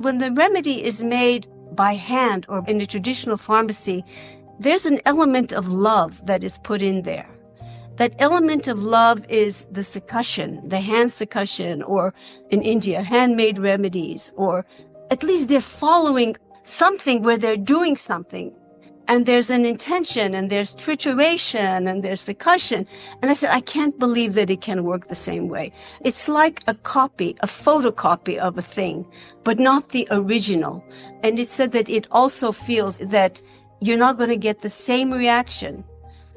When the remedy is made by hand or in a traditional pharmacy, there's an element of love that is put in there. That element of love is the succussion, the hand succussion, or in India, handmade remedies, or at least they're following something where they're doing something. And there's an intention, and there's trituration, and there's succussion. And I said, I can't believe that it can work the same way. It's like a copy, a photocopy of a thing, but not the original. And it said that it also feels that you're not going to get the same reaction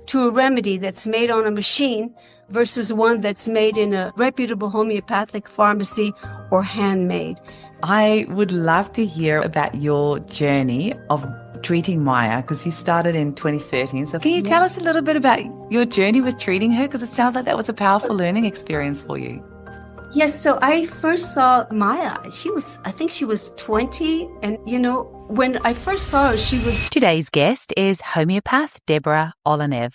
to a remedy that's made on a machine versus one that's made in a reputable homeopathic pharmacy or handmade. I would love to hear about your journey of treating Maya, because you started in 2013. So can you tell us a little bit about your journey with treating her? Because it sounds like that was a powerful learning experience for you. Yes, so I first saw Maya. I think she was 20. And, when I first saw her, she was... Today's guest is homeopath Deborah Olenev.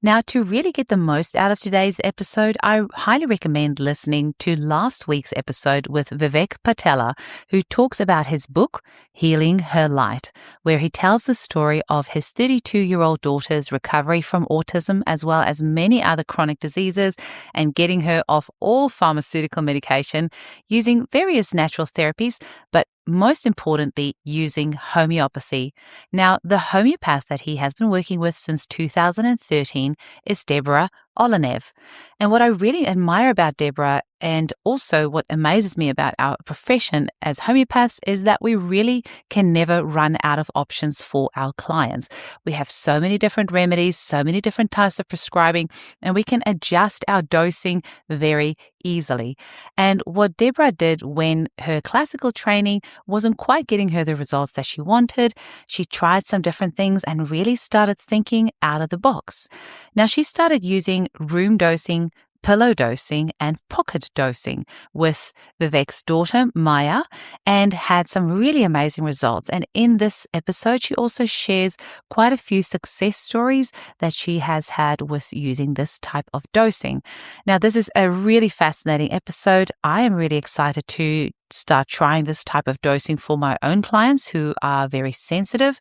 Now, to really get the most out of today's episode, I highly recommend listening to last week's episode with Vivek Patella, who talks about his book, Healing Her Light, where he tells the story of his 32-year-old daughter's recovery from autism, as well as many other chronic diseases, and getting her off all pharmaceutical medication using various natural therapies, but most importantly, using homeopathy. Now, the homeopath that he has been working with since 2013 is Deborah Olenev. And what I really admire about Deborah, and also what amazes me about our profession as homeopaths, is that we really can never run out of options for our clients. We have so many different remedies, so many different types of prescribing, and we can adjust our dosing very easily. And what Deborah did when her classical training wasn't quite getting her the results that she wanted, she tried some different things and really started thinking out of the box. Now, she started using room dosing, pillow dosing, and pocket dosing with Vivek's daughter, Maya, and had some really amazing results. And in this episode, she also shares quite a few success stories that she has had with using this type of dosing. Now, this is a really fascinating episode. I am really excited to start trying this type of dosing for my own clients who are very sensitive.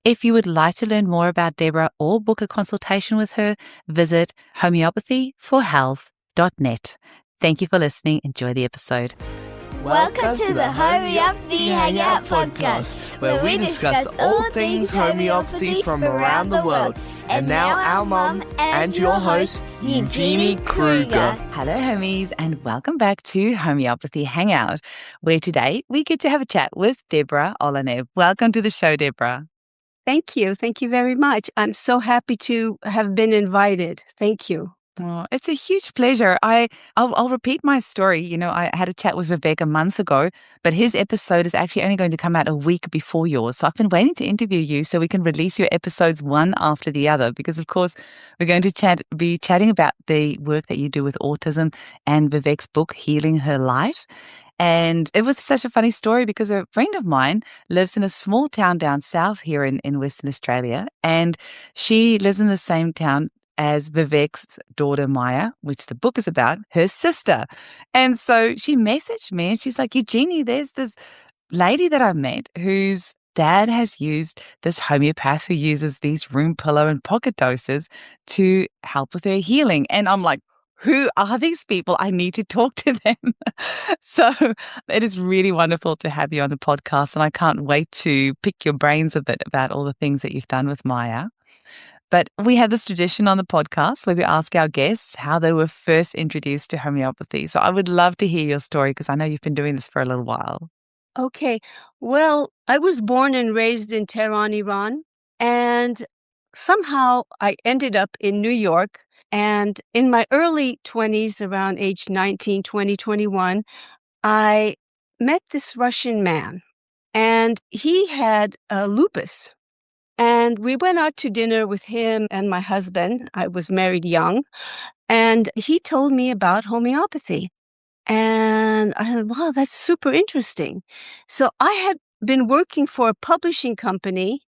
If you would like to learn more about Deborah or book a consultation with her, visit homeopathyforhealth.net. Thank you for listening. Enjoy the episode. Welcome to the Homeopathy Hangout podcast, where we discuss all things homeopathy from around the world. And now our mum and your host, Eugenie Kruger. Hello, homies, and welcome back to Homeopathy Hangout, where today we get to have a chat with Deborah Olenev. Welcome to the show, Deborah. Thank you. Thank you very much. I'm so happy to have been invited. Thank you. Oh, it's a huge pleasure. I'll repeat my story. I had a chat with Vivek a month ago, but his episode is actually only going to come out a week before yours. So I've been waiting to interview you so we can release your episodes one after the other, because of course we're going to be chatting about the work that you do with autism and Vivek's book, Healing Her Light. And it was such a funny story because a friend of mine lives in a small town down south here in Western Australia, and she lives in the same town as Vivek's daughter, Maya, which the book is about, her sister. And so she messaged me and she's like, Eugenie, there's this lady that I've met whose dad has used this homeopath who uses these room pillow and pocket doses to help with her healing. And I'm like, who are these people? I need to talk to them. So it is really wonderful to have you on the podcast, and I can't wait to pick your brains a bit about all the things that you've done with Maya. But we have this tradition on the podcast where we ask our guests how they were first introduced to homeopathy. So I would love to hear your story, because I know you've been doing this for a little while. Okay. Well, I was born and raised in Tehran, Iran, and somehow I ended up in New York. And in my early 20s, around age 19, 20, 21, I met this Russian man, and he had lupus. And we went out to dinner with him and my husband. I was married young. And he told me about homeopathy. And I thought, wow, that's super interesting. So I had been working for a publishing company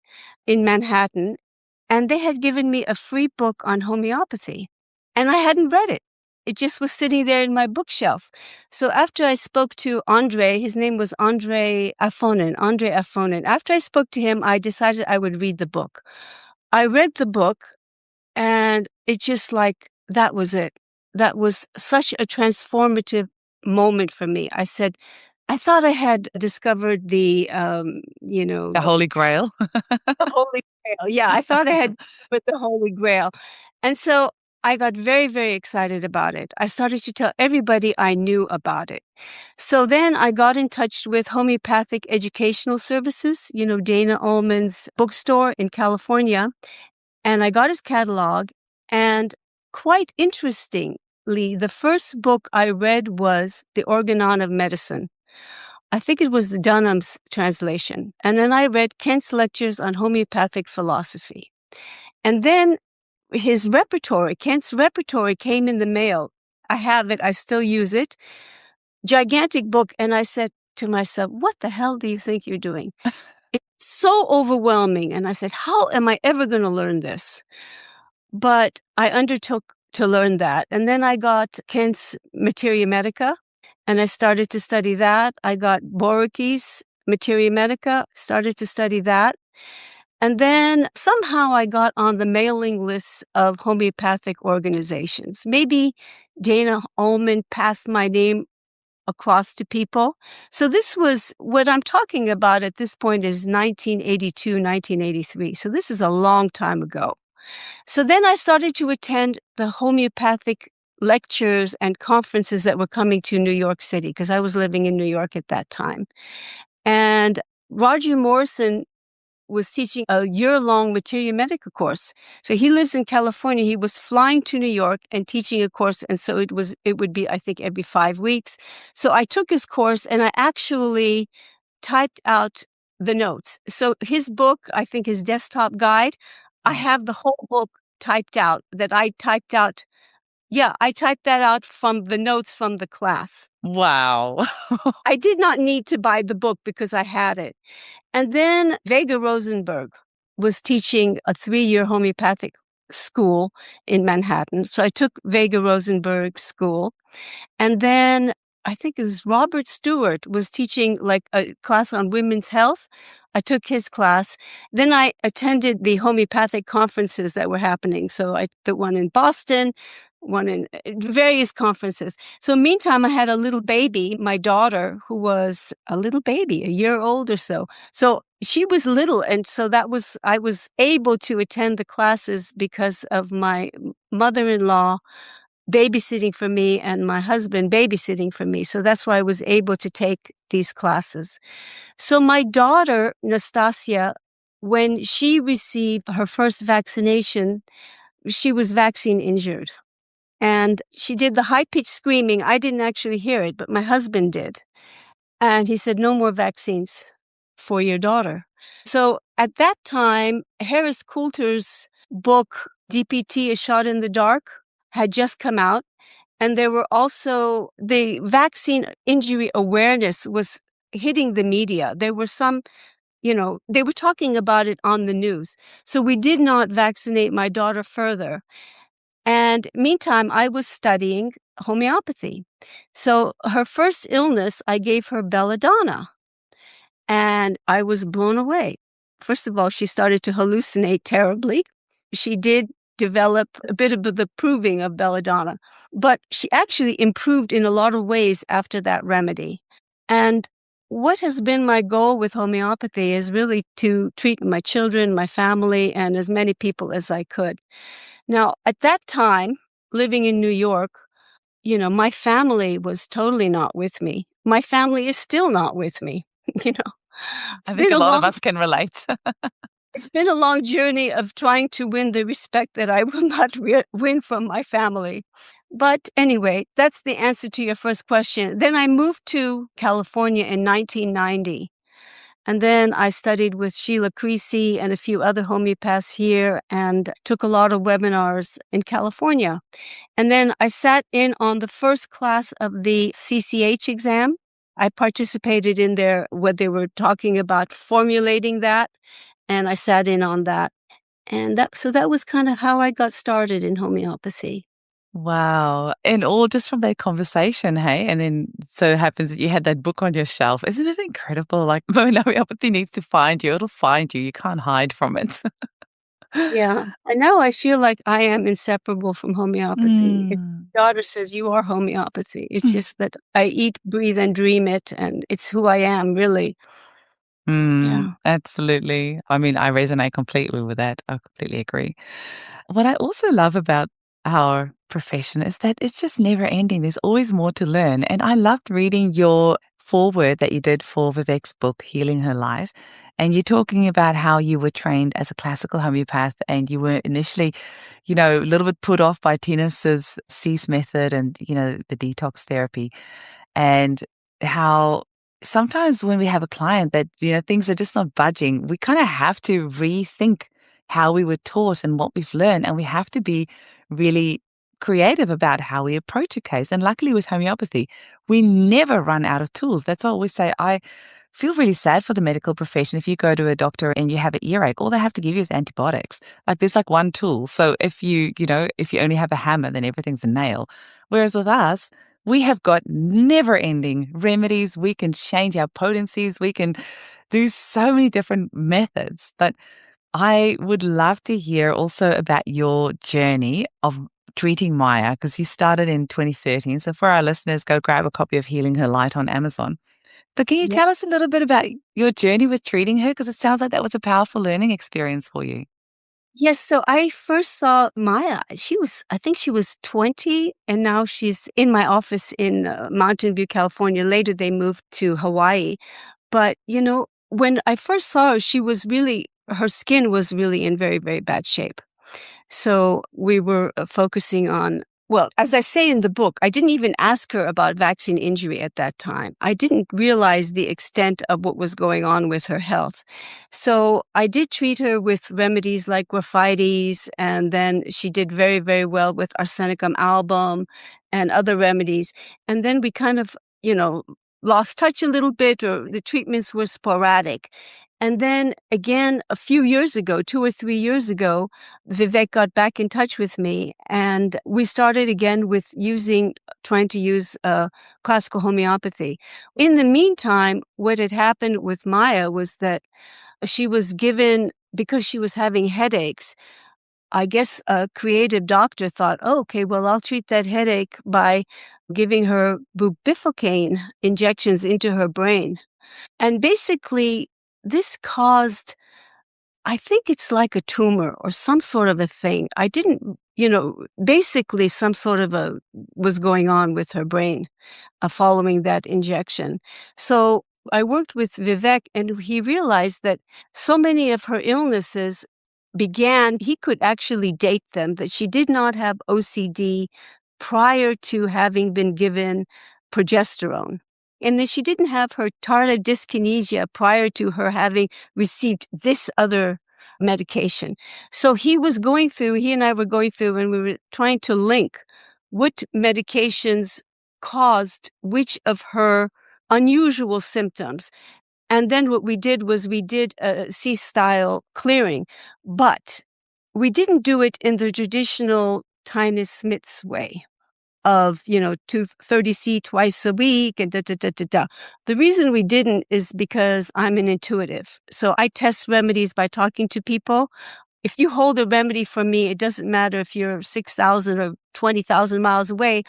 in Manhattan, and they had given me a free book on homeopathy. And I hadn't read it. it just was sitting there in my bookshelf. So after I spoke to Andre, his name was Andre Afonin. After I spoke to him, I decided I would read the book. I read the book, and it just like, that was it. That was such a transformative moment for me. I said, I thought I had discovered the Holy Grail. the Holy Grail. Yeah, I thought I had discovered the Holy Grail. And so I got very, very excited about it. I started to tell everybody I knew about it. So then I got in touch with Homeopathic Educational Services, Dana Ullman's bookstore in California. And I got his catalog. And quite interestingly, the first book I read was The Organon of Medicine. I think it was the Dunham's translation. And then I read Kent's Lectures on Homeopathic Philosophy. And then Kent's repertory came in the mail. I have it. I still use it. Gigantic book. And I said to myself, what the hell do you think you're doing? It's so overwhelming. And I said, how am I ever going to learn this? But I undertook to learn that. And then I got Kent's Materia Medica, and I started to study that. I got Borucki's Materia Medica, started to study that. And then somehow I got on the mailing lists of homeopathic organizations. Maybe Dana Ullman passed my name across to people. So this was, what I'm talking about at this point is 1982, 1983. So this is a long time ago. So then I started to attend the homeopathic lectures and conferences that were coming to New York City, because I was living in New York at that time. And Roger Morrison was teaching a year-long Materia Medica course. So he lives in California. He was flying to New York and teaching a course. And so it would be, I think, every 5 weeks. So I took his course and I actually typed out the notes. So his book, I think his desktop guide, I have the whole book typed out that I typed out. Yeah, I typed that out from the notes from the class. Wow. I did not need to buy the book because I had it. And then Vega Rosenberg was teaching a 3-year homeopathic school in Manhattan. So I took Vega Rosenberg's school. And then I think it was Robert Stewart was teaching like a class on women's health. I took his class. Then I attended the homeopathic conferences that were happening. So the one in Boston, one in various conferences. So meantime, I had a little baby, my daughter, who was a little baby, a year old or so. So she was little. And so I was able to attend the classes because of my mother-in-law babysitting for me and my husband babysitting for me. So that's why I was able to take these classes. So my daughter, Nastasia, when she received her first vaccination, she was vaccine injured. And she did the high-pitched screaming. I didn't actually hear it, but my husband did. And he said, no more vaccines for your daughter. So at that time, Harris Coulter's book, DPT, A Shot in the Dark, had just come out. And there were also the vaccine injury awareness was hitting the media. There were some, they were talking about it on the news. So we did not vaccinate my daughter further. And meantime, I was studying homeopathy. So her first illness, I gave her belladonna. And I was blown away. First of all, she started to hallucinate terribly. She did develop a bit of the proving of belladonna, but she actually improved in a lot of ways after that remedy. And what has been my goal with homeopathy is really to treat my children, my family, and as many people as I could. Now, at that time, living in New York, my family was totally not with me. My family is still not with me, I think a lot of us can relate. It's been a long journey of trying to win the respect that I will not win from my family. But anyway, that's the answer to your first question. Then I moved to California in 1990. And then I studied with Sheila Creasy and a few other homeopaths here and took a lot of webinars in California. And then I sat in on the first class of the CCH exam. I participated in what they were talking about formulating that. And I sat in on that. And so that was kind of how I got started in homeopathy. Wow. And all just from that conversation, hey? And then so it happens that you had that book on your shelf. Isn't it incredible? Like, when homeopathy needs to find you, it'll find you. You can't hide from it. Yeah. And now I feel like I am inseparable from homeopathy. Mm. Daughter says, "You are homeopathy." It's just that I eat, breathe, and dream it, and it's who I am, really. Yeah. Absolutely. I mean, I resonate completely with that. I completely agree. What I also love about our profession is that it's just never ending. There's always more to learn. And I loved reading your foreword that you did for Vivek's book, Healing Her Light. And you're talking about how you were trained as a classical homeopath and you were initially, a little bit put off by Tinus's cease method and, the detox therapy. And how sometimes when we have a client that, things are just not budging, we kind of have to rethink how we were taught and what we've learned. And we have to be really creative about how we approach a case. And luckily with homeopathy, we never run out of tools. That's why I always say I feel really sad for the medical profession. If you go to a doctor and you have an earache, all they have to give you is antibiotics. Like there's like one tool. So if if you only have a hammer, then everything's a nail. Whereas with us, we have got never ending remedies. We can change our potencies. We can do so many different methods. But I would love to hear also about your journey of treating Maya, because you started in 2013. So for our listeners, go grab a copy of Healing Her Light on Amazon. But can you Yeah. tell us a little bit about your journey with treating her? Because it sounds like that was a powerful learning experience for you. Yes, so I first saw Maya. I think she was 20, and now she's in my office in Mountain View, California. Later, they moved to Hawaii. But, when I first saw her, her skin was really in very, very bad shape. So we were focusing on, well, as I say in the book, I didn't even ask her about vaccine injury at that time. I didn't realize the extent of what was going on with her health. So I did treat her with remedies like graphites, and then she did very, very well with arsenicum album and other remedies. And then we kind of, lost touch a little bit, or the treatments were sporadic. And then again, a few years ago, 2 or 3 years ago, Vivek got back in touch with me, and we started again with trying to use classical homeopathy. In the meantime, what had happened with Maya was that she was given, because she was having headaches, I guess a creative doctor thought, oh, okay, well, I'll treat that headache by giving her bupivacaine injections into her brain. And basically, this caused, I think it's like a tumor or some sort of a thing. I didn't, basically some sort of was going on with her brain following that injection. So I worked with Vivek, and he realized that so many of her illnesses he could actually date them, that she did not have OCD prior to having been given progesterone. And that she didn't have her tardive dyskinesia prior to her having received this other medication. So he and I were going through, and we were trying to link what medications caused which of her unusual symptoms. And then what we did was we did a C-style clearing, but we didn't do it in the traditional Tina Smith's way of, 30C twice a week and da. The reason we didn't is because I'm an intuitive. So I test remedies by talking to people. If you hold a remedy for me, it doesn't matter if you're 6,000 or 20,000 miles away,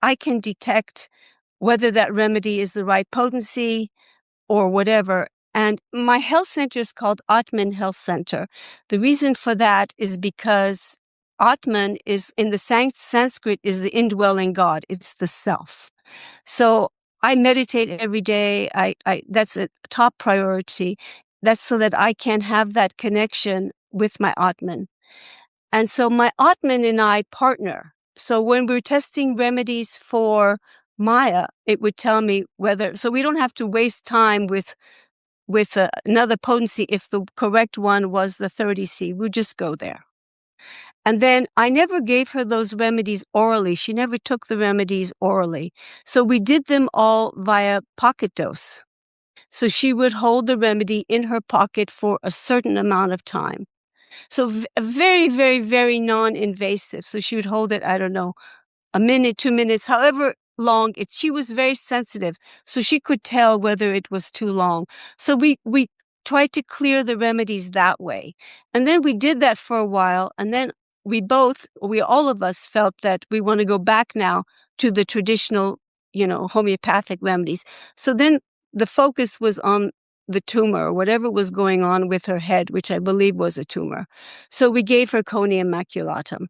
I can detect whether that remedy is the right potency or whatever. And my health center is called Atman Health Center. The reason for that is because Atman is, in the Sanskrit, is the indwelling God. It's the self. So I meditate every day. That's a top priority. That's so that I can have that connection with my Atman. And so my Atman and I partner. So when we're testing remedies for Maya, it would tell me so we don't have to waste time with another potency. If the correct one was the 30C, we'll just go there. And then I never gave her those remedies orally. She never took the remedies orally. So we did them all via pocket dose. So she would hold the remedy in her pocket for a certain amount of time. So very, very, very non-invasive. So she would hold it, I don't know, a minute, 2 minutes, however long she was very sensitive. So she could tell whether it was too long. So we tried to clear the remedies that way. And then we did that for a while. And then all of us felt that we want to go back now to the traditional, homeopathic remedies. So then the focus was on the tumor, or whatever was going on with her head, which I believe was a tumor. So we gave her conium maculatum.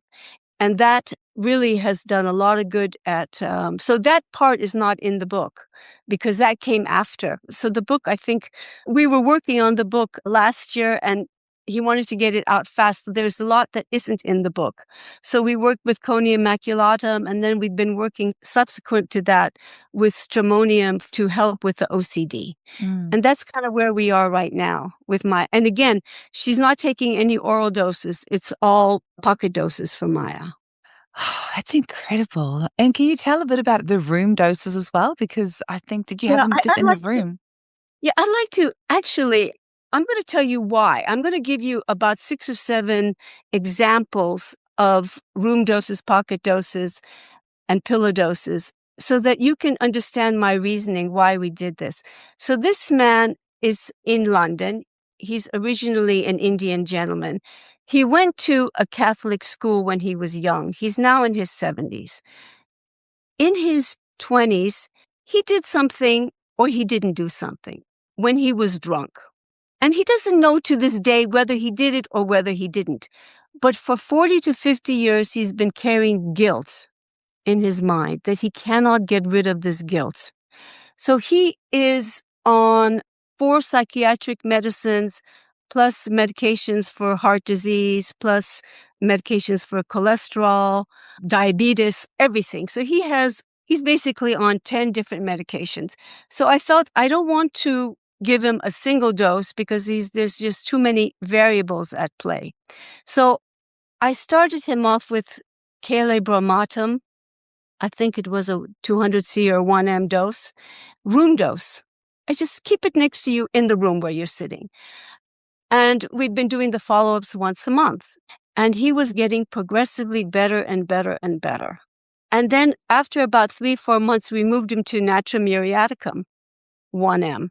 And that really has done a lot of good so that part is not in the book because that came after. So the book, I think we were working on the book last year and he wanted to get it out fast. So there's a lot that isn't in the book. So we worked with conium maculatum, and then we've been working subsequent to that with stramonium to help with the OCD. And that's kind of where we are right now with Maya. And again, she's not taking any oral doses. It's all pocket doses for Maya. Oh, that's incredible. And can you tell a bit about the room doses as well? Because I think, did you have them just in the room? I'd like to actually, I'm going to tell you why. I'm going to give you about 6 or 7 examples of room doses, pocket doses, and pillow doses so that you can understand my reasoning why we did this. So this man is in London. He's originally an Indian gentleman. He went to a Catholic school when he was young. He's now in his 70s. In his 20s, he did something or he didn't do something when he was drunk. And he doesn't know to this day whether he did it or whether he didn't. But for 40 to 50 years, he's been carrying guilt in his mind that he cannot get rid of this guilt. So he is on 4 psychiatric medicines, plus medications for heart disease, plus medications for cholesterol, diabetes, everything. So he's basically on 10 different medications. So I felt I don't want to give him a single dose because there's just too many variables at play. So I started him off with Kale bromatum. I think it was a 200C or 1M dose, room dose. I just keep it next to you in the room where you're sitting. And we've been doing the follow-ups once a month. And he was getting progressively better and better and better. And then after about 3-4 months, we moved him to Natrum muriaticum, 1M,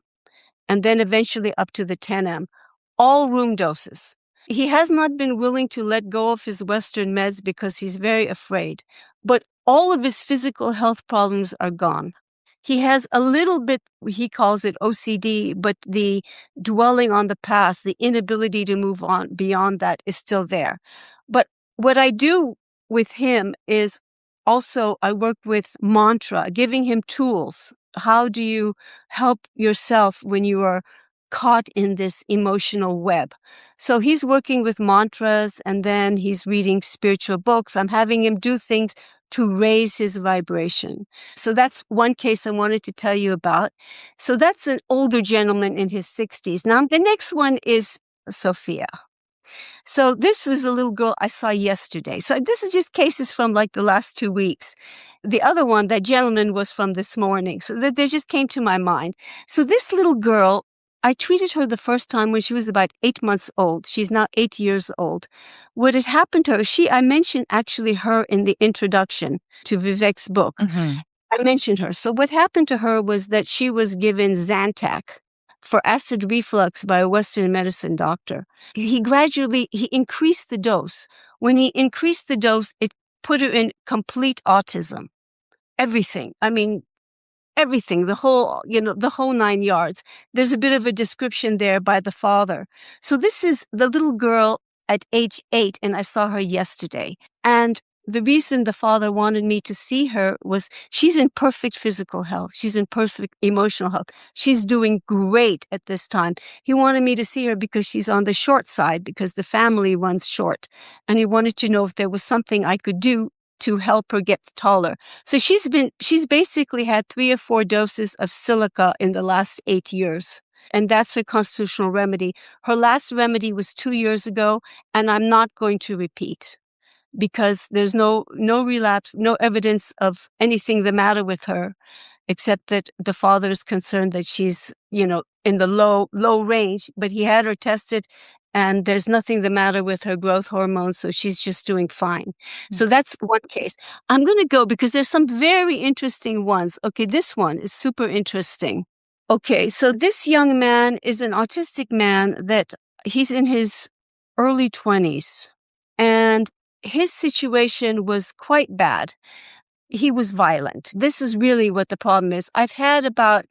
and then eventually up to the 10M, all room doses. He has not been willing to let go of his Western meds because he's very afraid. But all of his physical health problems are gone. He has a little bit, he calls it OCD, but the dwelling on the past, the inability to move on beyond that is still there. But what I do with him is also I work with mantra, giving him tools. How do you help yourself when you are caught in this emotional web? So he's working with mantras and then he's reading spiritual books. I'm having him do things to raise his vibration. So that's one case I wanted to tell you about. So that's an older gentleman in his 60s. Now, the next one is Sophia. So this is a little girl I saw yesterday. So this is just cases from like the last 2 weeks. The other one, that gentleman, was from this morning. So they just came to my mind. So this little girl, I treated her the first time when she was about 8 months old. She's now 8 years old. What had happened to her, I mentioned actually her in the introduction to Vivek's book. Mm-hmm. I mentioned her. So what happened to her was that she was given Zantac for acid reflux by a Western medicine doctor. He increased the dose. When he increased the dose, it put her in complete autism. Everything. I mean, everything, the whole 9 yards. There's a bit of a description there by the father. So this is the little girl at age 8, and I saw her yesterday. And the reason the father wanted me to see her was she's in perfect physical health. She's in perfect emotional health. She's doing great at this time. He wanted me to see her because she's on the short side because the family runs short. And he wanted to know if there was something I could do to help her get taller. So she's basically had 3 or 4 doses of silica in the last 8 years. And that's her constitutional remedy. Her last remedy was 2 years ago, and I'm not going to repeat because there's no relapse, no evidence of anything the matter with her, except that the father is concerned that she's, in the low range, but he had her tested and there's nothing the matter with her growth hormones, so she's just doing fine. So that's one case. I'm going to go because there's some very interesting ones. Okay, this one is super interesting. Okay, so this young man is an autistic man that he's in his early 20s, and his situation was quite bad. He was violent. This is really what the problem is. I've had about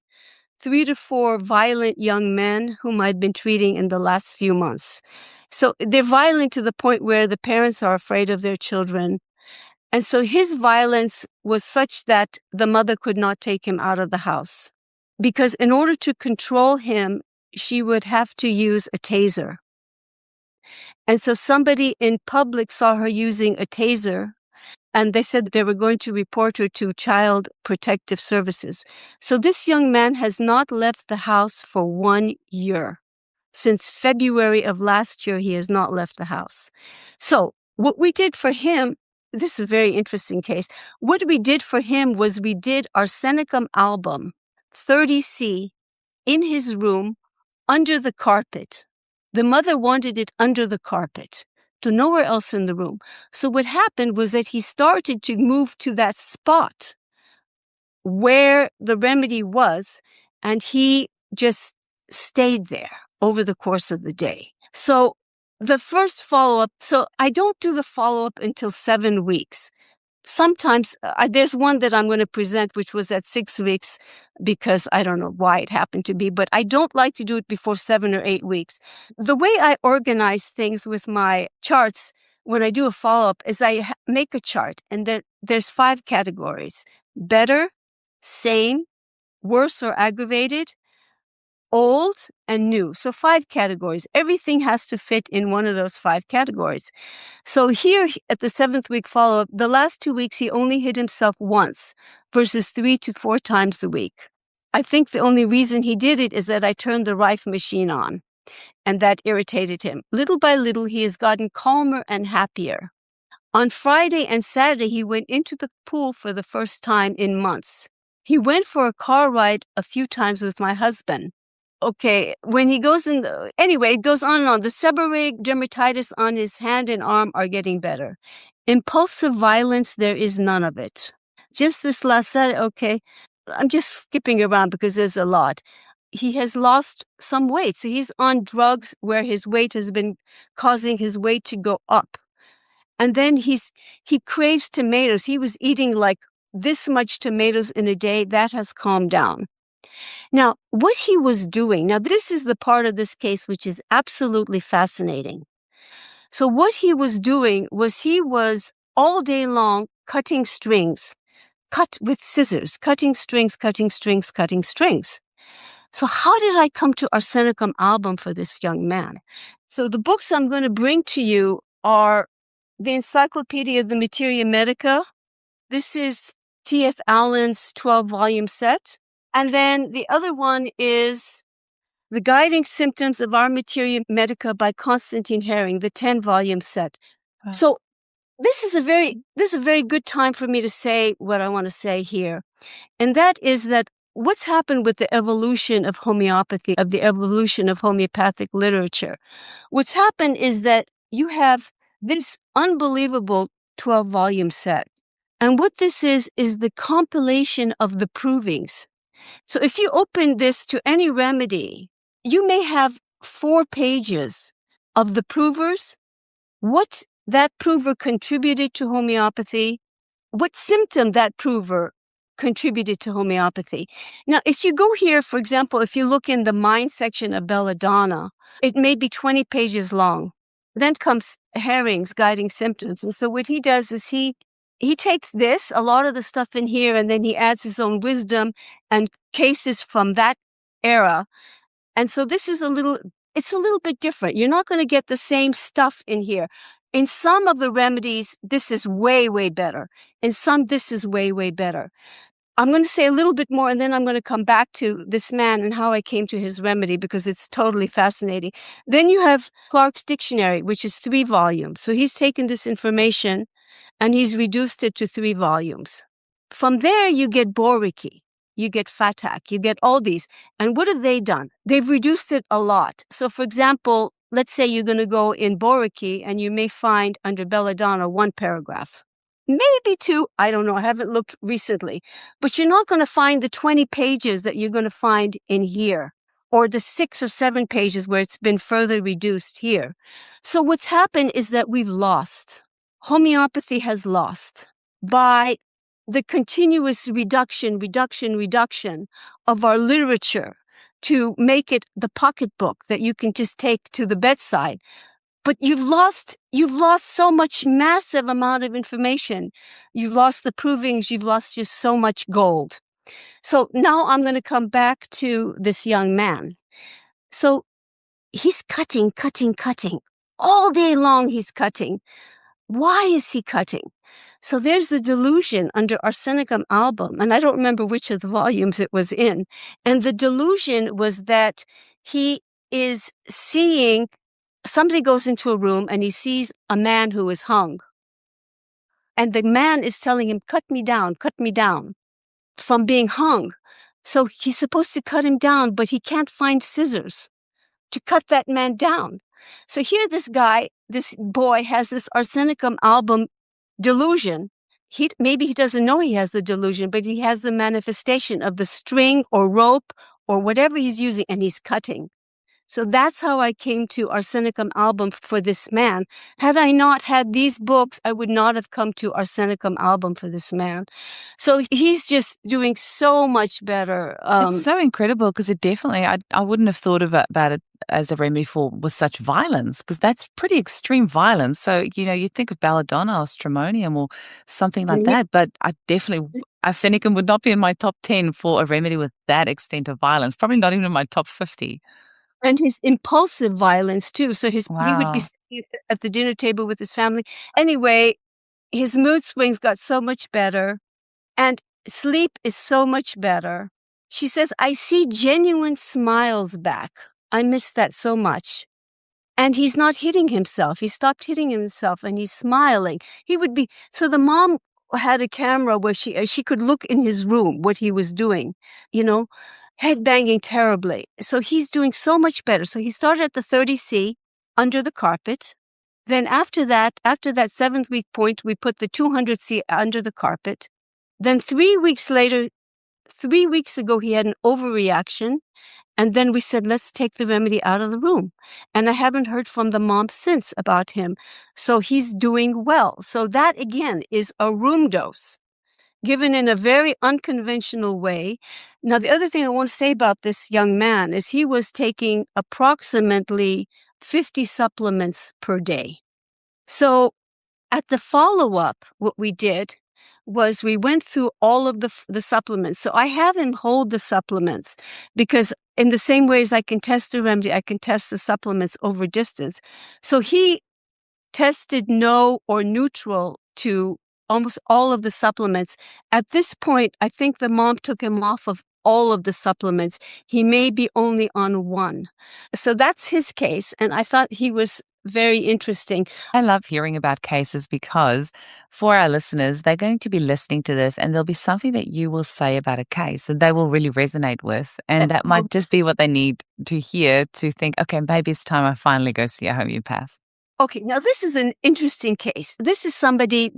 3 to 4 violent young men whom I've been treating in the last few months. So they're violent to the point where the parents are afraid of their children. And so his violence was such that the mother could not take him out of the house. Because in order to control him, she would have to use a taser. And so somebody in public saw her using a taser, and they said they were going to report her to Child Protective Services. So this young man has not left the house for 1 year. Since February of last year, he has not left the house. So what we did for him, this is a very interesting case. What we did for him was we did arsenicum album 30C in his room under the carpet. The mother wanted it under the carpet, to nowhere else in the room. So what happened was that he started to move to that spot where the remedy was, and he just stayed there over the course of the day. So the first follow-up, so I don't do the follow-up until 7 weeks. Sometimes there's one that I'm going to present, which was at 6 weeks, because I don't know why it happened to be, but I don't like to do it before 7 or 8 weeks. The way I organize things with my charts when I do a follow-up is I make a chart, and there's 5 categories: better, same, worse or aggravated, old, and new. So 5 categories. Everything has to fit in one of those 5 categories. So here at the 7th week follow-up, the last 2 weeks, he only hit himself once versus 3 to 4 times a week. I think the only reason he did it is that I turned the Rife machine on, and that irritated him. Little by little, he has gotten calmer and happier. On Friday and Saturday, he went into the pool for the first time in months. He went for a car ride a few times with my husband. Okay, when he goes in, anyway, it goes on and on. The seborrheic dermatitis on his hand and arm are getting better. Impulsive violence, there is none of it. Just this last Saturday, okay, I'm just skipping around because there's a lot. He has lost some weight. So he's on drugs where his weight has been causing his weight to go up. And then he craves tomatoes. He was eating like this much tomatoes in a day. That has calmed down. Now, what he was doing, now this is the part of this case which is absolutely fascinating. So what he was doing was he was all day long cutting strings, cut with scissors, cutting strings, cutting strings, cutting strings. So how did I come to arsenicum album for this young man? So the books I'm going to bring to you are the Encyclopedia of the Materia Medica. This is T.F. Allen's 12-volume set. And then the other one is The Guiding Symptoms of Our Materia Medica by Constantine Herring, the 10-volume set. Wow. So this is a very good time for me to say what I want to say here. And that is that what's happened with the evolution of homeopathy, of the evolution of homeopathic literature, what's happened is that you have this unbelievable 12-volume set. And what this is the compilation of the provings. So if you open this to any remedy, you may have 4 pages of the provers, what that prover contributed to homeopathy, what symptom that prover contributed to homeopathy. Now, if you go here, for example, if you look in the mind section of Belladonna, it may be 20 pages long. Then comes Herring's Guiding Symptoms. And so what he does is he takes this, a lot of the stuff in here, and then he adds his own wisdom and cases from that era. And so this is it's a little bit different. You're not going to get the same stuff in here. In some of the remedies, this is way, way better. In some, this is way, way better. I'm going to say a little bit more, and then I'm going to come back to this man and how I came to his remedy, because it's totally fascinating. Then you have Clark's Dictionary, which is 3 volumes. So he's taken this information and he's reduced it to 3 volumes. From there, you get Boriki, you get Fatak, you get all these. And what have they done? They've reduced it a lot. So, for example, let's say you're going to go in Boriki and you may find under Belladonna 1 paragraph, maybe 2. I don't know. I haven't looked recently, but you're not going to find the 20 pages that you're going to find in here, or the 6 or 7 pages where it's been further reduced here. So what's happened is that we've lost. Homeopathy has lost by the continuous reduction of our literature to make it the pocketbook that you can just take to the bedside. But you've lost so much massive amount of information. You've lost the provings. You've lost just so much gold. So now I'm going to come back to this young man. So he's cutting. All day long he's cutting. Why is he cutting? So there's the delusion under Arsenicum album, and I don't remember which of the volumes it was in. And the delusion was that he is seeing, somebody goes into a room and he sees a man who is hung. And the man is telling him, cut me down from being hung. So he's supposed to cut him down, but he can't find scissors to cut that man down. So here this boy has this Arsenicum album delusion. Maybe he doesn't know he has the delusion, but he has the manifestation of the string or rope or whatever he's using, and he's cutting. So that's how I came to Arsenicum album for this man. Had I not had these books, I would not have come to Arsenicum album for this man. So he's just doing so much better. It's so incredible because it definitely, I wouldn't have thought about it as a remedy with such violence, because that's pretty extreme violence. So, you think of belladonna or stramonium or something like that, but arsenicum would not be in my top 10 for a remedy with that extent of violence, probably not even in my top 50. And his impulsive violence too. So he would be sitting at the dinner table with his family. Anyway, his mood swings got so much better, and sleep is so much better. She says, I see genuine smiles back. I miss that so much. And he's not hitting himself. He stopped hitting himself and he's smiling. So the mom had a camera where she could look in his room, what he was doing, head banging terribly. So he's doing so much better. So he started at the 30C under the carpet. Then after that 7th week point, we put the 200C under the carpet. Then 3 weeks later, 3 weeks ago, he had an overreaction. And then we said, let's take the remedy out of the room. And I haven't heard from the mom since about him. So he's doing well. So that, again, is a room dose given in a very unconventional way. Now, the other thing I want to say about this young man is he was taking approximately 50 supplements per day. So at the follow-up, what we did was we went through all of the supplements. So I have him hold the supplements because in the same way as I can test the remedy, I can test the supplements over distance. So he tested no or neutral to almost all of the supplements. At this point, I think the mom took him off of all of the supplements. He may be only on one. So that's his case. And I thought he was very interesting. I love hearing about cases because for our listeners, they're going to be listening to this and there'll be something that you will say about a case that they will really resonate with. And that might just be what they need to hear to think, okay, maybe it's time I finally go see a homeopath. Okay, now this is an interesting case. This is somebody,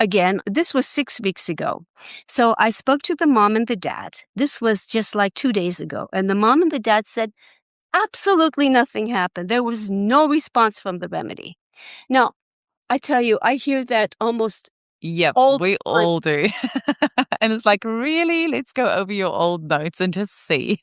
again, this was 6 weeks ago. So I spoke to the mom and the dad. This was just like 2 days ago. And the mom and the dad said, absolutely nothing happened. There was no response from the remedy. Now, I tell you, I hear that almost we all do. And it's like, really? Let's go over your old notes and just see.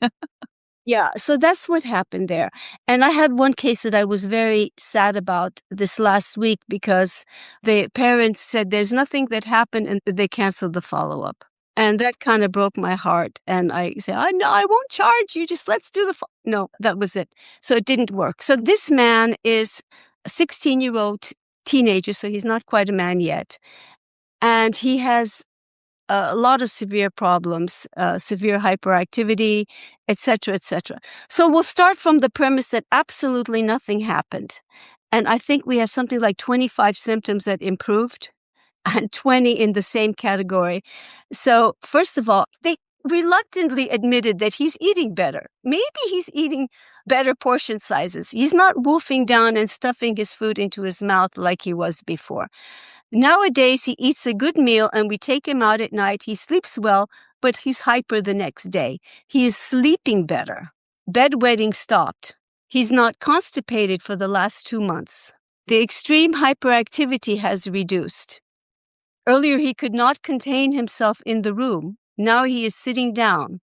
Yeah, so that's what happened there. And I had one case that I was very sad about this last week because the parents said there's nothing that happened and they canceled the follow-up. And that kind of broke my heart. And I said, no, I won't charge you. Just let's do no, that was it. So it didn't work. So this man is a 16-year-old teenager, so he's not quite a man yet. And he has a lot of severe problems, severe hyperactivity, etc., etc. So we'll start from the premise that absolutely nothing happened. And I think we have something like 25 symptoms that improved and 20 in the same category. So first of all, they reluctantly admitted that he's eating better. Maybe he's eating better portion sizes. He's not wolfing down and stuffing his food into his mouth like he was before. Nowadays, he eats a good meal and we take him out at night. He sleeps well, but he's hyper the next day. He is sleeping better. Bedwetting stopped. He's not constipated for the last 2 months. The extreme hyperactivity has reduced. Earlier, he could not contain himself in the room. Now he is sitting down.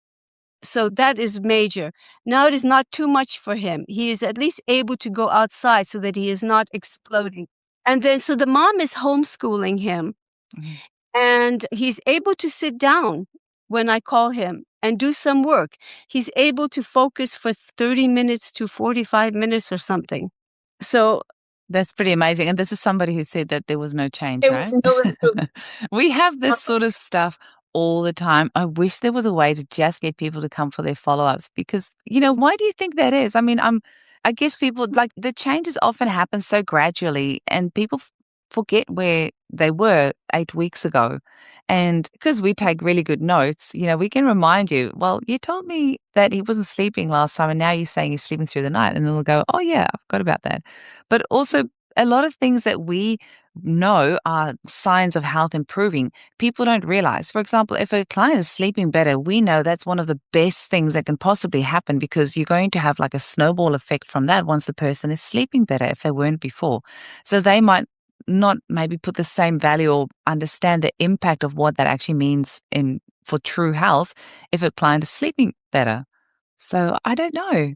So that is major. Now it is not too much for him. He is at least able to go outside so that he is not exploding. And then, so the mom is homeschooling him, and he's able to sit down when I call him and do some work. He's able to focus for 30 minutes to 45 minutes or something. So that's pretty amazing. And this is somebody who said that there was no change, there right? was no improvement. We have this sort of stuff all the time. I wish there was a way to just get people to come for their follow-ups because, why do you think that is? I mean, I guess people, like, the changes often happen so gradually and people forget where they were 8 weeks ago. And because we take really good notes, we can remind you, well, you told me that he wasn't sleeping last time and now you're saying he's sleeping through the night. And then they'll go, oh yeah, I forgot about that. But also a lot of things that we know are signs of health improving, people don't realize. For example, if a client is sleeping better, we know that's one of the best things that can possibly happen because you're going to have like a snowball effect from that once the person is sleeping better if they weren't before. So they might not maybe put the same value or understand the impact of what that actually means for true health if a client is sleeping better. So I don't know.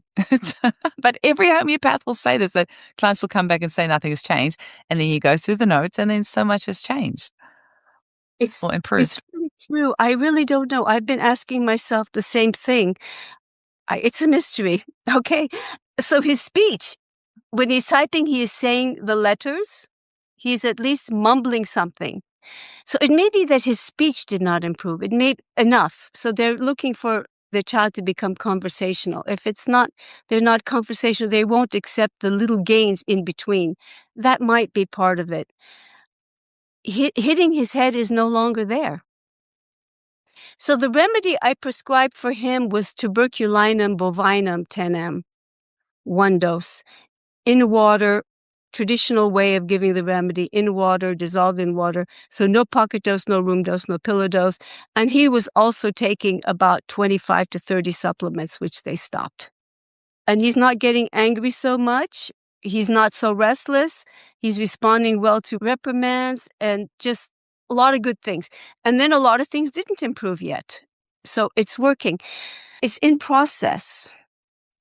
But every homeopath will say this, that clients will come back and say nothing has changed. And then you go through the notes and then so much has changed or improved. It's really true. I really don't know. I've been asking myself the same thing. It's a mystery. Okay. So his speech, when he's typing, he is saying the letters. He's at least mumbling something. So it may be that his speech did not improve. It made enough. So they're looking for their child to become conversational. If they're not conversational, they won't accept the little gains in between. That might be part of it. Hitting his head is no longer there. So the remedy I prescribed for him was tuberculinum bovinum 10M, 1 dose, in water. Traditional way of giving the remedy, in water, dissolved in water. So no pocket dose, no room dose, no pillow dose. And he was also taking about 25 to 30 supplements, which they stopped. And he's not getting angry so much. He's not so restless. He's responding well to reprimands and just a lot of good things. And then a lot of things didn't improve yet. So it's working. It's in process.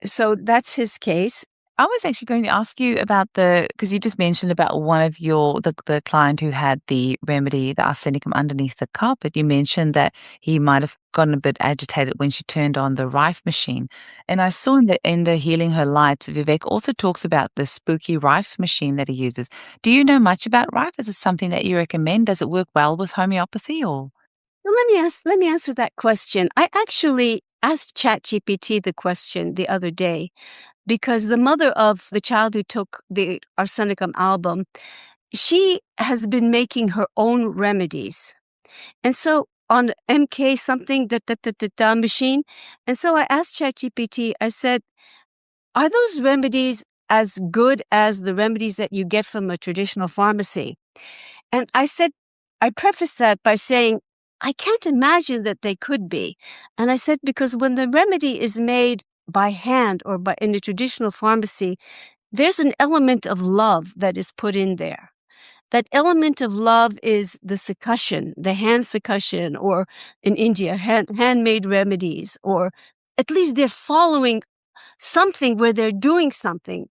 So that's his case. I was actually going to ask you about because you just mentioned about one of the client who had the remedy, the arsenicum underneath the carpet. You mentioned that he might have gotten a bit agitated when she turned on the Rife machine. And I saw in the Healing Her Lights, Vivek also talks about the spooky Rife machine that he uses. Do you know much about Rife? Is it something that you recommend? Does it work well with homeopathy or? Well, let me answer that question. I actually asked ChatGPT the question the other day, because the mother of the child who took the arsenicum album, she has been making her own remedies. And so on MK something, machine. And so I asked ChatGPT, I said, are those remedies as good as the remedies that you get from a traditional pharmacy? And I prefaced that by saying, I can't imagine that they could be. And I said, because when the remedy is made by hand or in a traditional pharmacy, there's an element of love that is put in there. That element of love is the succussion, the hand succussion, or in India, handmade remedies, or at least they're following something where they're doing something.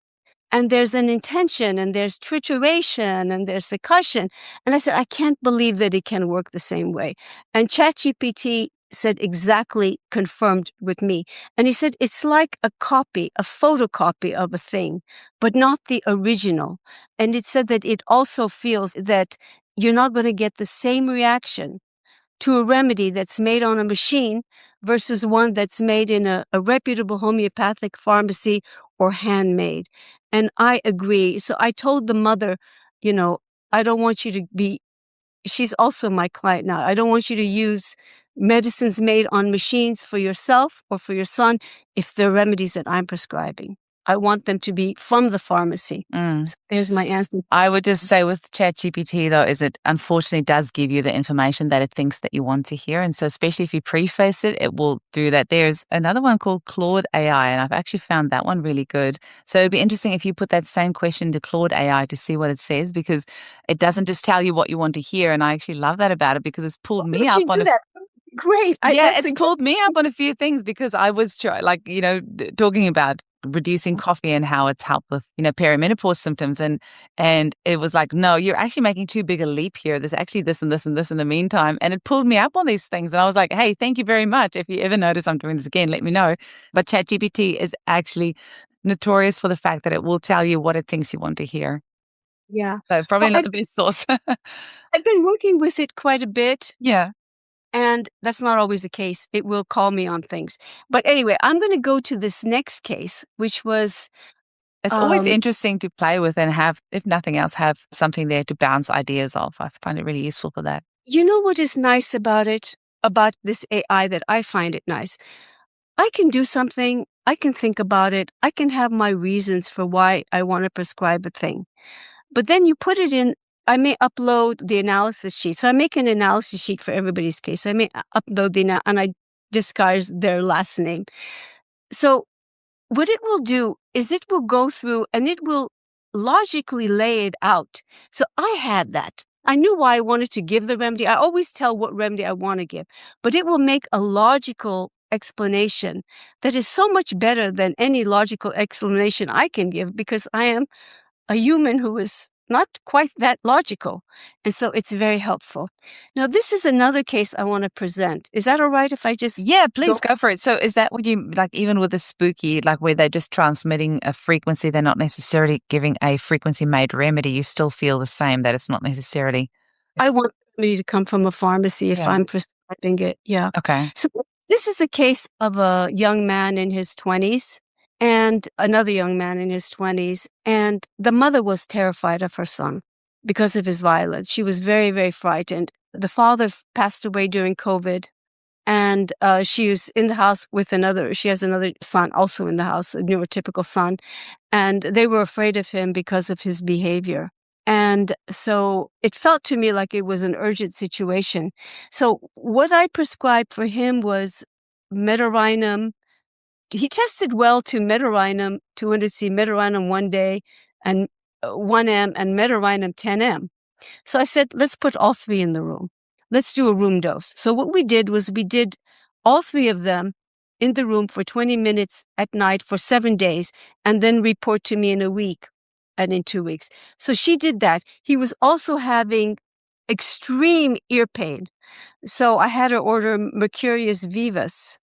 And there's an intention, and there's trituration, and there's succussion. And I said, I can't believe that it can work the same way. And ChatGPT said exactly, confirmed with me. And he said, it's like a photocopy of a thing, but not the original. And it said that it also feels that you're not going to get the same reaction to a remedy that's made on a machine versus one that's made in a reputable homeopathic pharmacy or handmade. And I agree. So I told the mother, I don't want you to she's also my client now. I don't want you to use medicines made on machines for yourself or for your son if they're remedies that I'm prescribing. I want them to be from the pharmacy. So there's my answer. I would just say with ChatGPT, though, is it unfortunately does give you the information that it thinks that you want to hear. And so especially if you preface it, it will do that. There's another one called Claude AI, and I've actually found that one really good. So it'd be interesting if you put that same question to Claude AI to see what it says, because it doesn't just tell you what you want to hear. And I actually love that about it, because it's pulled me up on that. Great. it's pulled me up on a few things, because I was talking about reducing coffee and how it's helped with, perimenopause symptoms. And it was like, no, you're actually making too big a leap here. There's actually this and this and this in the meantime. And it pulled me up on these things. And I was like, hey, thank you very much. If you ever notice I'm doing this again, let me know. But ChatGPT is actually notorious for the fact that it will tell you what it thinks you want to hear. Yeah. So probably not the best source. I've been working with it quite a bit. Yeah. And that's not always the case. It will call me on things. But anyway, I'm going to go to this next case, which was... It's always interesting to play with and have, if nothing else, have something there to bounce ideas off. I find it really useful for that. You know what is nice about it, about this AI, that I find it nice? I can do something, I can think about it, I can have my reasons for why I want to prescribe a thing. But then you put it in, I may upload the analysis sheet. So I make an analysis sheet for everybody's case. I may upload and I disguise their last name. So what it will do is it will go through and it will logically lay it out. So I had that. I knew why I wanted to give the remedy. I always tell what remedy I want to give, but it will make a logical explanation that is so much better than any logical explanation I can give, because I am a human who is not quite that logical. And so it's very helpful. Now, this is another case I want to present. Is that all right if I just... Yeah, please go for it. So is that what you, like, even with the spooky, like where they're just transmitting a frequency, they're not necessarily giving a frequency-made remedy, you still feel the same, that it's not necessarily... I want somebody to come from a pharmacy if I'm prescribing it. Yeah. Okay. So this is a case of a young man in his 20s and another young man in his 20s. And the mother was terrified of her son because of his violence. She was very, very frightened. The father passed away during COVID, and she was in the house with she has another son also in the house, a neurotypical son. And they were afraid of him because of his behavior. And so it felt to me like it was an urgent situation. So what I prescribed for him was Metarhinum. He tested well to Metarhinum 200C, Metarhinum 1 day, and 1M, and Metarhinum 10M. So I said, let's put all three in the room. Let's do a room dose. So what we did was we did all three of them in the room for 20 minutes at night for 7 days, and then report to me in a week and in 2 weeks. So she did that. He was also having extreme ear pain. So I had her order Mercurius Vivus,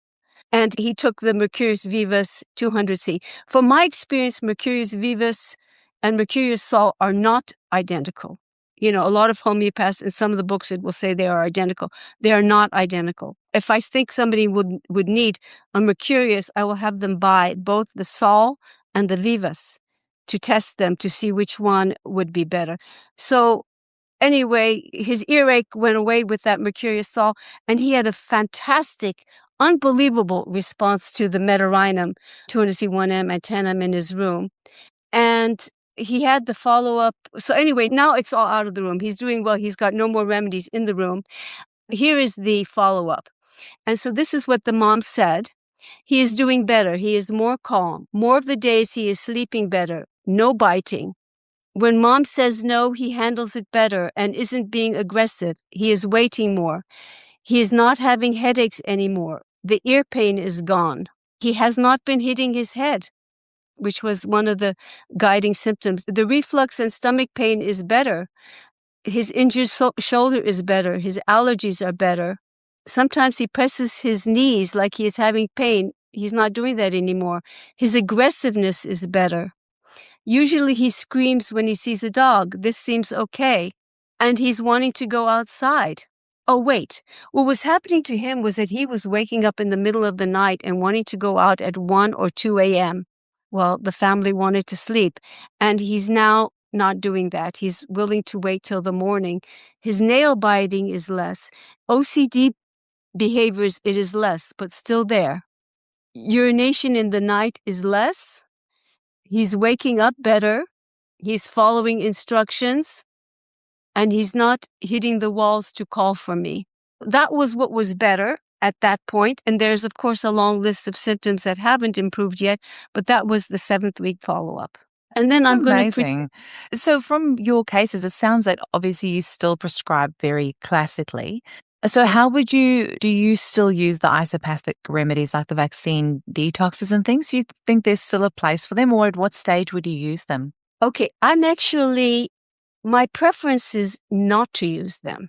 and he took the Mercurius Vivus 200C. From my experience, Mercurius Vivus and Mercurius Sol are not identical. A lot of homeopaths, in some of the books, it will say they are identical. They are not identical. If I think somebody would need a Mercurius, I will have them buy both the Sol and the Vivus to test them to see which one would be better. So anyway, his earache went away with that Mercurius Sol, and he had a fantastic, unbelievable response to the Metarhinum 200C1M and 10M in his room. And he had the follow-up. So anyway, now it's all out of the room. He's doing well. He's got no more remedies in the room. Here is the follow-up. And so this is what the mom said. He is doing better. He is more calm. More of the days he is sleeping better. No biting. When mom says no, he handles it better and isn't being aggressive. He is waiting more. He is not having headaches anymore. The ear pain is gone. He has not been hitting his head, which was one of the guiding symptoms. The reflux and stomach pain is better. His injured shoulder is better. His allergies are better. Sometimes he presses his knees like he is having pain. He's not doing that anymore. His aggressiveness is better. Usually he screams when he sees a dog. This seems okay. And he's wanting to go outside. Oh, wait. What was happening to him was that he was waking up in the middle of the night and wanting to go out at 1 or 2 a.m. Well, the family wanted to sleep. And he's now not doing that. He's willing to wait till the morning. His nail biting is less. OCD behaviors, it is less, but still there. Urination in the night is less. He's waking up better. He's following instructions. And he's not hitting the walls to call for me. That was what was better at that point. And there's, of course, a long list of symptoms that haven't improved yet, but that was the 7th week follow-up. And then I'm going to... Amazing. So from your cases, it sounds that obviously you still prescribe very classically. So how do you still use the isopathic remedies like the vaccine detoxes and things? Do you think there's still a place for them, or at what stage would you use them? Okay, my preference is not to use them.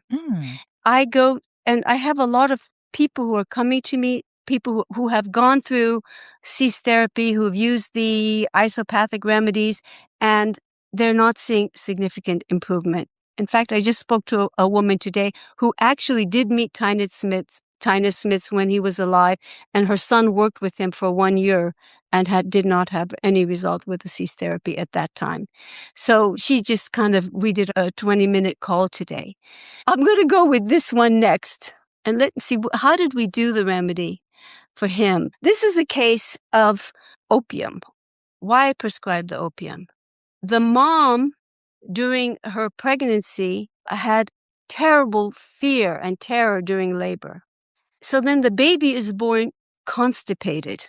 I go, and I have a lot of people who are coming to me, people who have gone through cease therapy, who have used the isopathic remedies, and they're not seeing significant improvement. In fact, I just spoke to a woman today who actually did meet Tyner Smits when he was alive, and her son worked with him for 1 year and did not have any result with the cease therapy at that time. So she just we did a 20-minute call today. I'm going to go with this one next. And let's see, how did we do the remedy for him? This is a case of opium. Why I prescribed the opium. The mom, during her pregnancy, had terrible fear and terror during labor. So then the baby is born constipated.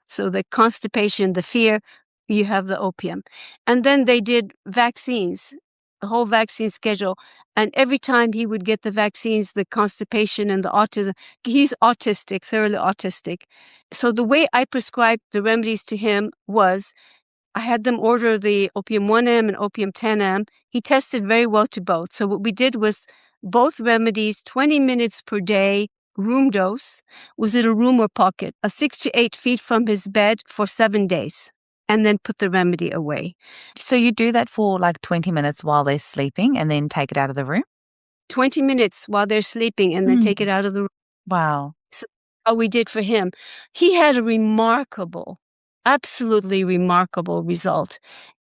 So the constipation, the fear, you have the opium. And then they did vaccines, the whole vaccine schedule. And every time he would get the vaccines, the constipation and the autism, he's autistic, thoroughly autistic. So the way I prescribed the remedies to him was I had them order the opium 1M and opium 10M. He tested very well to both. So what we did was both remedies, 20 minutes per day, room dose. Was it a room or pocket? 6 to 8 feet from his bed for 7 days, and then put the remedy away. So you do that for like 20 minutes while they're sleeping and then take it out of the room? 20 minutes while they're sleeping and then take it out of the room. Wow. So how we did for him. He had a absolutely remarkable result.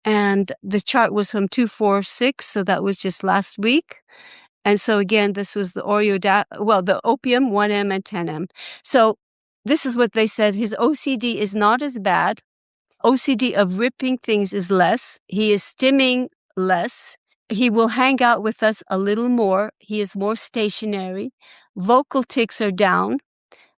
And the chart was from 246, so that was just last week. And so again, this was the the opium 1M and 10M. So this is what they said. His OCD is not as bad. OCD of ripping things is less. He is stimming less. He will hang out with us a little more. He is more stationary. Vocal tics are down.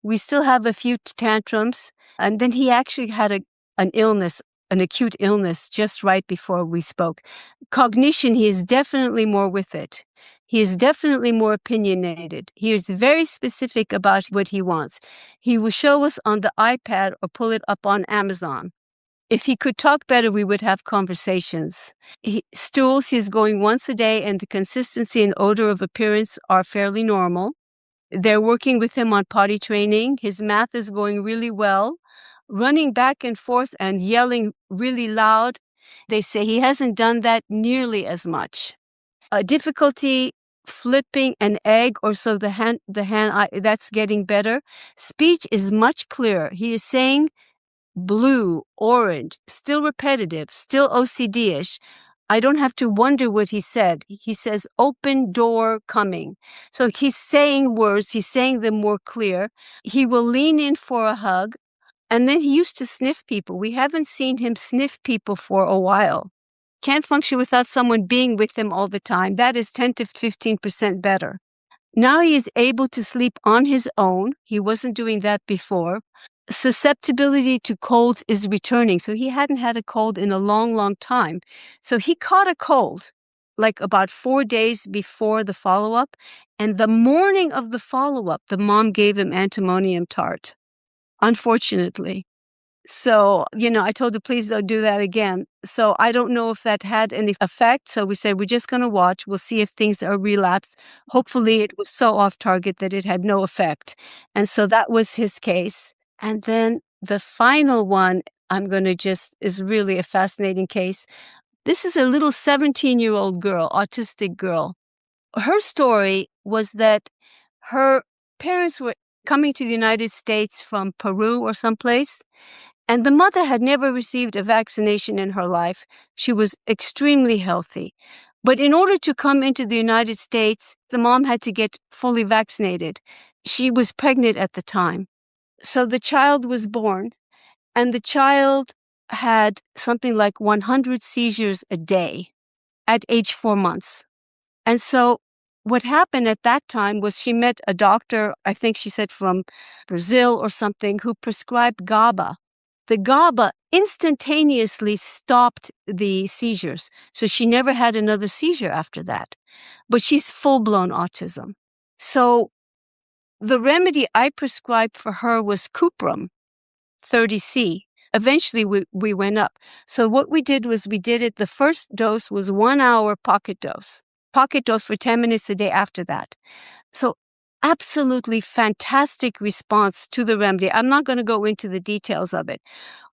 We still have a few tantrums. And then he actually had an acute illness just right before we spoke. Cognition, he is definitely more with it. He is definitely more opinionated. He is very specific about what he wants. He will show us on the iPad or pull it up on Amazon. If he could talk better, we would have conversations. Stools, he is going once a day, and the consistency and odor of appearance are fairly normal. They're working with him on potty training. His math is going really well. Running back and forth and yelling really loud, they say he hasn't done that nearly as much. Difficulty flipping an egg or so the hand, that's getting better. Speech is much clearer. He is saying blue, orange, still repetitive, still OCD-ish. I don't have to wonder what he said. He says open door coming. So he's saying words, he's saying them more clear. He will lean in for a hug. And then he used to sniff people. We haven't seen him sniff people for a while. Can't function without someone being with him all the time. That is 10 to 15% better. Now he is able to sleep on his own. He wasn't doing that before. Susceptibility to colds is returning. So he hadn't had a cold in a long, long time. So he caught a cold like about 4 days before the follow-up. And the morning of the follow-up, the mom gave him antimonium tart. Unfortunately. So, I told her, please don't do that again. So I don't know if that had any effect. So we said, we're just going to watch. We'll see if things are relapse. Hopefully it was so off target that it had no effect. And so that was his case. And then the final one is really a fascinating case. This is a little 17-year-old girl, autistic girl. Her story was that her parents were coming to the United States from Peru or someplace, and the mother had never received a vaccination in her life. She was extremely healthy. But in order to come into the United States, the mom had to get fully vaccinated. She was pregnant at the time. So the child was born, and the child had something like 100 seizures a day at age 4 months. And so what happened at that time was she met a doctor, I think she said from Brazil or something, who prescribed GABA. The GABA instantaneously stopped the seizures. So she never had another seizure after that. But she's full-blown autism. So the remedy I prescribed for her was Cuprum 30C. Eventually, we went up. So what we did was the first dose was 1 hour pocket dose for 10 minutes a day after that. So absolutely fantastic response to the remedy. I'm not going to go into the details of it.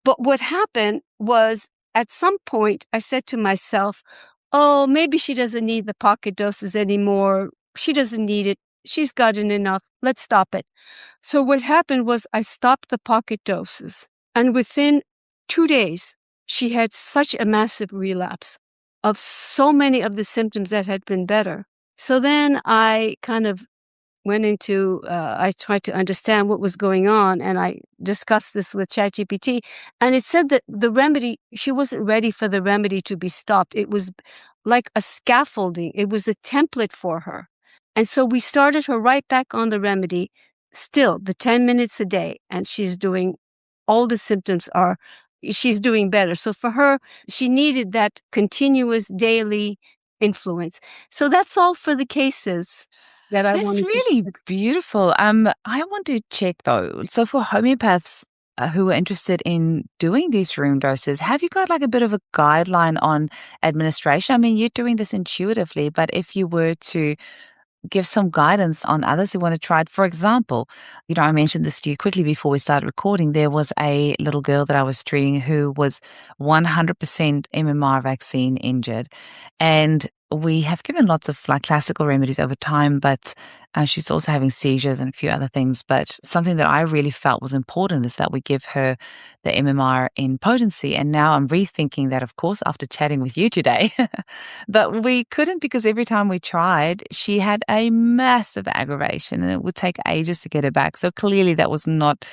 But what happened was at some point, I said to myself, oh, maybe she doesn't need the pocket doses anymore. She doesn't need it. She's gotten enough. Let's stop it. So what happened was I stopped the pocket doses. And within 2 days, she had such a massive relapse of so many of the symptoms that had been better. So then I kind of went into, I tried to understand what was going on, and I discussed this with ChatGPT, and it said that the remedy, she wasn't ready for the remedy to be stopped. It was like a scaffolding. It was a template for her. And so we started her right back on the remedy, still the 10 minutes a day, and she's doing, all the symptoms are, she's doing better. So for her, she needed that continuous daily influence. So that's all for the cases that I That's wanted really to. beautiful. I want to check though. So for homeopaths who are interested in doing these room doses, have you got like a bit of a guideline on administration? I mean, you're doing this intuitively, but if you were to give some guidance on others who want to try it. For example, I mentioned this to you quickly before we started recording. There was a little girl that I was treating who was 100% MMR vaccine injured. And we have given lots of like classical remedies over time, but she's also having seizures and a few other things. But something that I really felt was important is that we give her the MMR in potency. And now I'm rethinking that, of course, after chatting with you today. But we couldn't because every time we tried, she had a massive aggravation and it would take ages to get her back. So clearly that was not,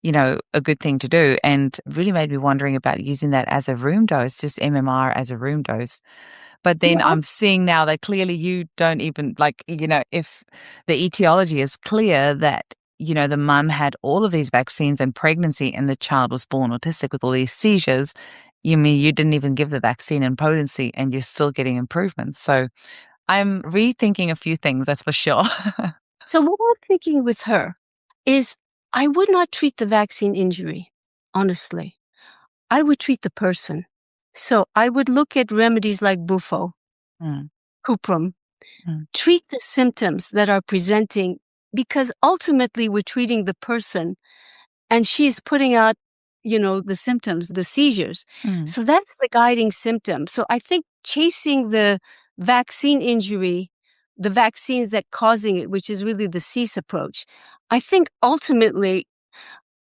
a good thing to do, and really made me wondering about using that as a room dose, just MMR as a room dose. But then Yeah. I'm seeing now that clearly you don't even if the etiology is clear that, the mum had all of these vaccines and pregnancy and the child was born autistic with all these seizures, you mean you didn't even give the vaccine in potency and you're still getting improvements. So I'm rethinking a few things, that's for sure. So what I'm thinking with her is I would not treat the vaccine injury, honestly. I would treat the person. So I would look at remedies like Bufo, Mm, Cuprum, mm, treat the symptoms that are presenting, because ultimately we're treating the person and she's putting out, the symptoms, the seizures. mm, So that's the guiding symptom. So I think chasing the vaccine injury, the vaccines that causing it, which is really the cease approach, I think ultimately,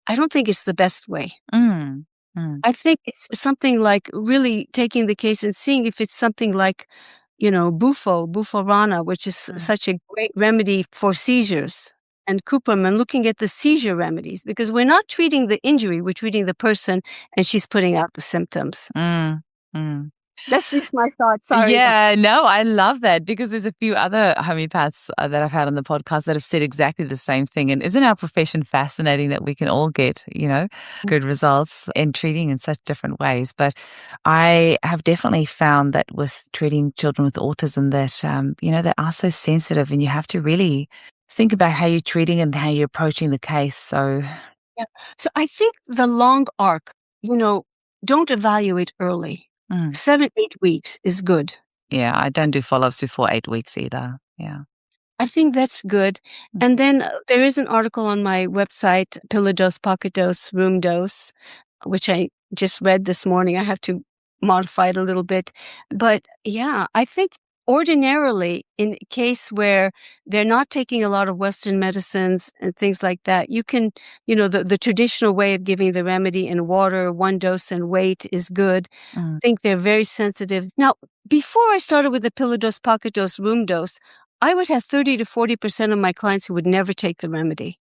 I don't think it's the best way. mm, mm, I think it's something like really taking the case and seeing if it's something like, Buforana, which is mm. such a great remedy for seizures, and Cuprum, and looking at the seizure remedies, because we're not treating the injury, we're treating the person, and she's putting out the symptoms. Mm, mm. That's just my thought. Sorry. Yeah, no, I love that because there's a few other homeopaths that I've had on the podcast that have said exactly the same thing. And isn't our profession fascinating that we can all get, good results in treating in such different ways? But I have definitely found that with treating children with autism that, they are so sensitive and you have to really think about how you're treating and how you're approaching the case. So, Yeah. So I think the long arc, don't evaluate early. mm, 7, 8 weeks is good. yeah, I don't do follow-ups before 8 weeks either. Yeah. I think that's good. Mm, And then there is an article on my website, Pillow Dose, Pocket Dose, Room Dose, which I just read this morning. I have to modify it a little bit. But yeah, I think ordinarily in a case where they're not taking a lot of Western medicines and things like that, you can, the traditional way of giving the remedy in water, 1 dose and wait is good. mm. I think they're very sensitive. Now, before I started with the Pillow Dose, Pocket Dose, Room Dose, I would have 30 to 40% of my clients who would never take the remedy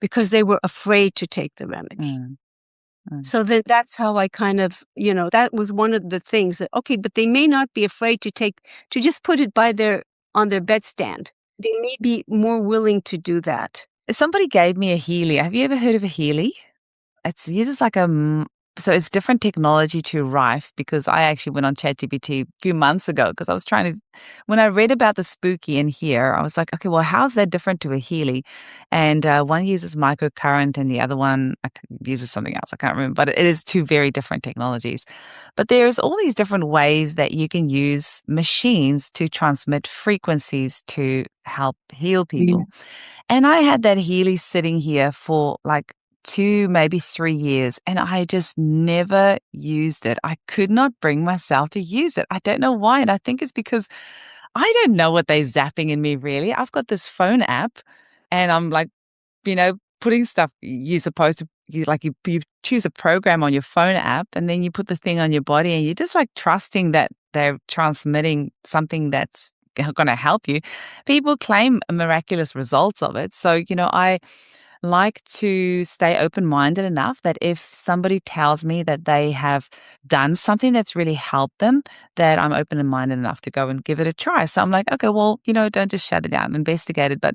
because they were afraid to take the remedy. Mm. So then that's how I kind of, that was one of the things that, okay, but they may not be afraid to just put it on their bedstand. They may be more willing to do that. Somebody gave me a Healy. Have you ever heard of a Healy? It uses so it's different technology to Rife, because I actually went on ChatGPT a few months ago because I was when I read about the spooky in here, I was like, okay, well, how's that different to a Healy? And one uses microcurrent and the other one uses something else. I can't remember, but it is two very different technologies. But there's all these different ways that you can use machines to transmit frequencies to help heal people. Yeah. And I had that Healy sitting here for like 2, maybe 3 years, and I just never used it. I could not bring myself to use it. I don't know why. And I think it's because I don't know what they're zapping in me, really. I've got this phone app and I'm like, putting stuff you're supposed to, you choose a program on your phone app and then you put the thing on your body and you're just like trusting that they're transmitting something that's going to help you. People claim miraculous results of it. So, I like to stay open-minded enough that if somebody tells me that they have done something that's really helped them, that I'm open-minded enough to go and give it a try. So I'm like, okay, well, don't just shut it down, investigate it. But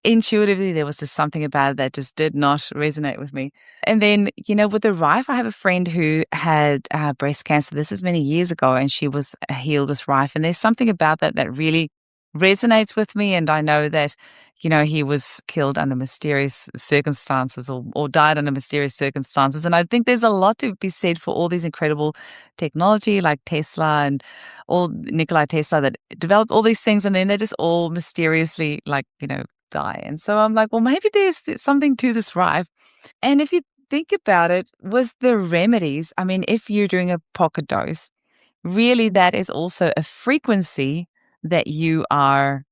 intuitively, there was just something about it that just did not resonate with me. And then, with the Rife, I have a friend who had breast cancer. This was many years ago, and she was healed with Rife. And there's something about that really resonates with me. And I know that, he was killed under mysterious circumstances or died under mysterious circumstances. And I think there's a lot to be said for all these incredible technology like Tesla and all Nikola Tesla that developed all these things. And then they just all mysteriously die. And so I'm like, well, maybe there's something to this Rife. And if you think about it, with the remedies, I mean, if you're doing a pocket dose, really that is also a frequency that you are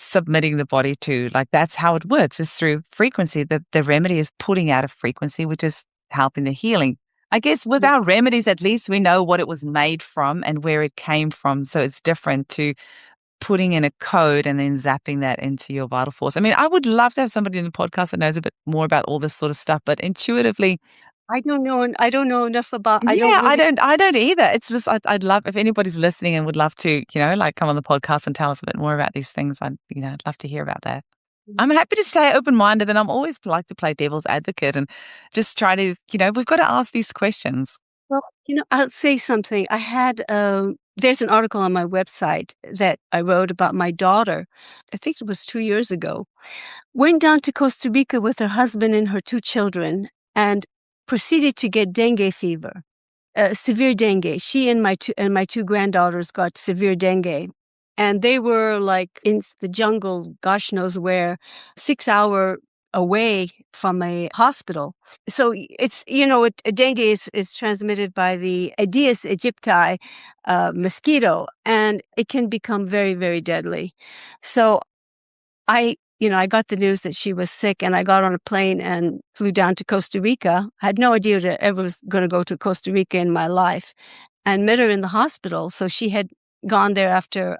submitting the body to. Like that's how it works, is through frequency. The remedy is putting out a frequency, which is helping the healing. I guess with our remedies, at least we know what it was made from and where it came from. So it's different to putting in a code and then zapping that into your vital force. I mean, I would love to have somebody in the podcast that knows a bit more about all this sort of stuff, but intuitively, I don't know enough about. I don't either. It's just I'd love, if anybody's listening and would love to, come on the podcast and tell us a bit more about these things. I'd love to hear about that. I'm happy to stay open-minded, and I'm always like to play devil's advocate and just try to, we've got to ask these questions. Well, I'll say something. I had, there's an article on my website that I wrote about my daughter. I think it was 2 years ago. Went down to Costa Rica with her husband and her 2 children and proceeded to get dengue fever, severe dengue. She and my 2 granddaughters got severe dengue. And they were like in the jungle, gosh knows where, 6 hour away from a hospital. So it's, dengue is transmitted by the Aedes aegypti mosquito, and it can become very, very deadly. So I got the news that she was sick, and I got on a plane and flew down to Costa Rica. I had no idea that I ever was going to go to Costa Rica in my life, and met her in the hospital. So she had gone there after.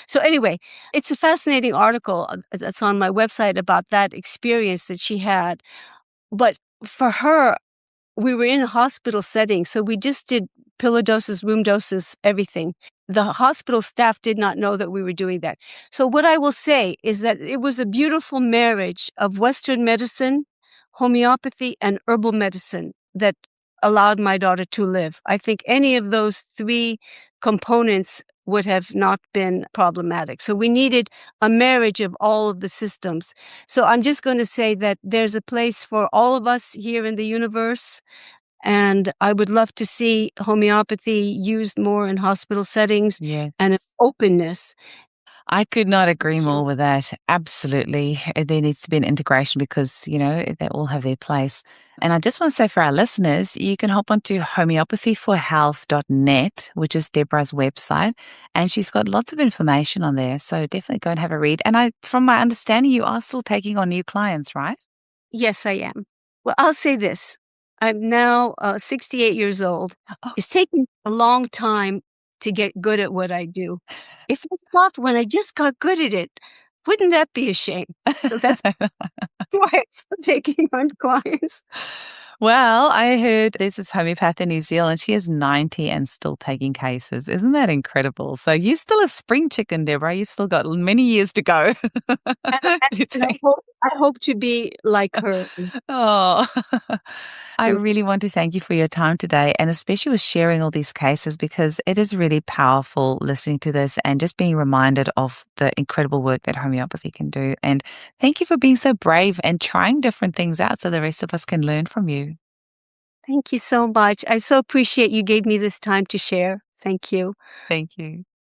So anyway, it's a fascinating article that's on my website about that experience that she had. But for her, we were in a hospital setting, so we just did pillow doses, room doses, everything. The hospital staff did not know that we were doing that. So what I will say is that it was a beautiful marriage of Western medicine, homeopathy, and herbal medicine that allowed my daughter to live. I think any of those 3 components would have not been problematic. So we needed a marriage of all of the systems. So I'm just going to say that there's a place for all of us here in the universe. And I would love to see homeopathy used more in hospital settings and an openness. I could not agree more with that. Absolutely. There needs to be an integration because, they all have their place. And I just want to say for our listeners, you can hop onto homeopathyforhealth.net, which is Deborah's website, and she's got lots of information on there. So definitely go and have a read. And from my understanding, you are still taking on new clients, right? Yes, I am. Well, I'll say this. I'm now 68 years old. Oh. It's taken a long time to get good at what I do. If I stopped when I just got good at it, wouldn't that be a shame? So that's why I'm still taking on clients. Well, I heard there's this homeopath in New Zealand. She is 90 and still taking cases. Isn't that incredible? So you're still a spring chicken, Deborah. You've still got many years to go. And I hope to be like her. Oh, I really want to thank you for your time today and especially with sharing all these cases because it is really powerful listening to this and just being reminded of the incredible work that homeopathy can do. And thank you for being so brave and trying different things out so the rest of us can learn from you. Thank you so much. I so appreciate you gave me this time to share. Thank you. Thank you.